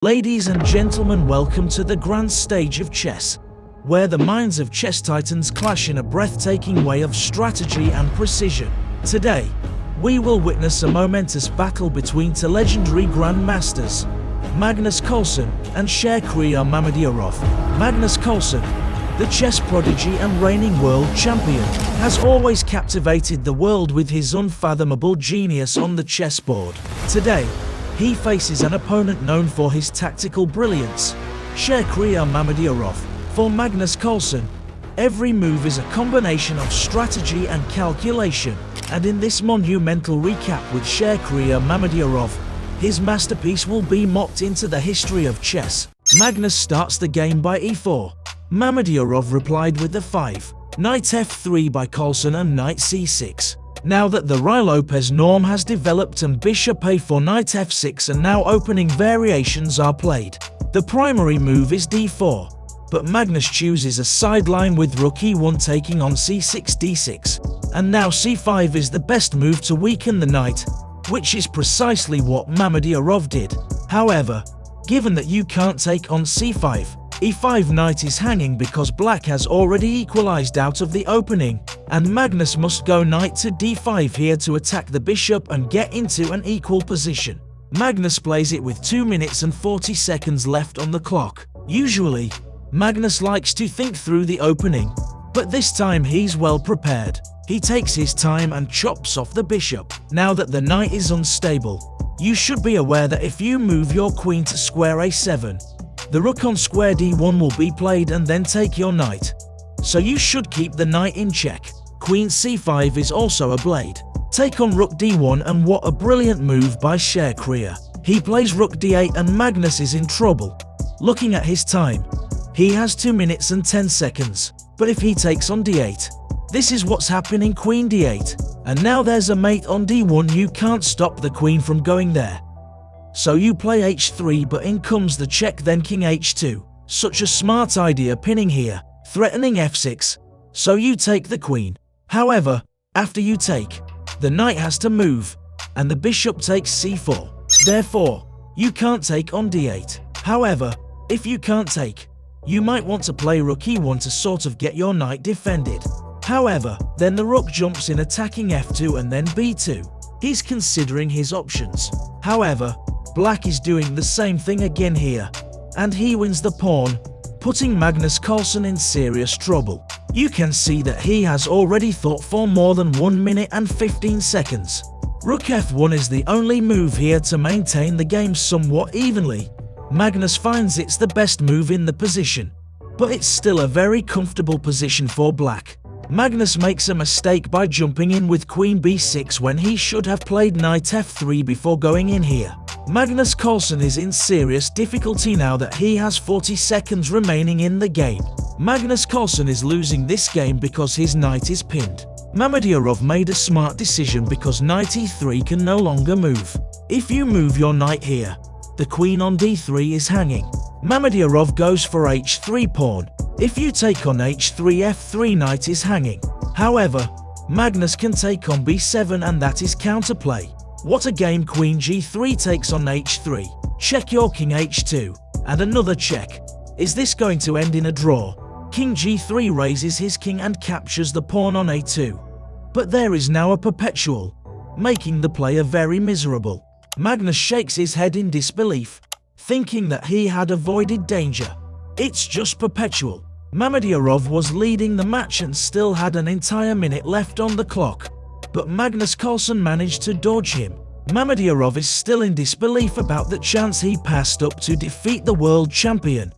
Ladies and gentlemen, welcome to the grand stage of chess, where the minds of chess titans clash in a breathtaking way of strategy and precision. Today, we will witness a momentous battle between two legendary grandmasters, Magnus Carlsen and Shakhriyar Mamedyarov. Magnus Carlsen, the chess prodigy and reigning world champion, has always captivated the world with his unfathomable genius on the chessboard. Today, he faces an opponent known for his tactical brilliance, Shakhriyar Mamedyarov. For Magnus Carlsen, every move is a combination of strategy and calculation, and in this monumental recap with Shakhriyar Mamedyarov, his masterpiece will be mocked into the history of chess. Magnus starts the game by e4. Mamedyarov replied with the 5, knight f3 by Carlsen and knight c6. Now that the Ruy-Lopez norm has developed and bishop a4, knight f6 and now opening variations are played. The primary move is d4, but Magnus chooses a sideline with rook e1 taking on c6 d6, and now c5 is the best move to weaken the knight, which is precisely what Mamedyarov did. However, given that you can't take on c5, e5 knight is hanging because black has already equalized out of the opening, and Magnus must go knight to d5 here to attack the bishop and get into an equal position. Magnus plays it with 2 minutes and 40 seconds left on the clock. Usually, Magnus likes to think through the opening, but this time he's well prepared. He takes his time and chops off the bishop. Now that the knight is unstable, you should be aware that if you move your queen to square a7, the rook on square d1 will be played and then take your knight. So you should keep the knight in check. Queen c5 is also a blade. Take on rook d1, and what a brilliant move by Shakhriyar. He plays rook d8 and Magnus is in trouble. Looking at his time, he has 2 minutes and 10 seconds. But if he takes on d8, this is what's happening, queen d8. And now there's a mate on d1, you can't stop the queen from going there. So you play h3, but in comes the check, then king h2. Such a smart idea pinning here, threatening f6. So you take the queen. However, after you take, the knight has to move, and the bishop takes c4. Therefore, you can't take on d8. However, if you can't take, you might want to play rook e1 to sort of get your knight defended. However, then the rook jumps in attacking f2 and then b2. He's considering his options. However, black is doing the same thing again here, and he wins the pawn, putting Magnus Carlsen in serious trouble. You can see that he has already thought for more than 1 minute and 15 seconds. Rook f1 is the only move here to maintain the game somewhat evenly. Magnus finds it's the best move in the position, but it's still a very comfortable position for black. Magnus makes a mistake by jumping in with queen b6 when he should have played knight f3 before going in here. Magnus Carlsen is in serious difficulty now that he has 40 seconds remaining in the game. Magnus Carlsen is losing this game because his knight is pinned. Mamedyarov made a smart decision because knight e3 can no longer move. If you move your knight here, the queen on d3 is hanging. Mamedyarov goes for h3 pawn. If you take on h3, f3 knight is hanging. However, Magnus can take on b7 and that is counterplay. What a game! Queen g3 takes on h3. Check your king h2. And another check. Is this going to end in a draw? King g3 raises his king and captures the pawn on a2. But there is now a perpetual, making the player very miserable. Magnus shakes his head in disbelief, thinking that he had avoided danger. It's just perpetual. Mamedyarov was leading the match and still had an entire minute left on the clock, but Magnus Carlsen managed to dodge him. Mamedyarov is still in disbelief about the chance he passed up to defeat the world champion.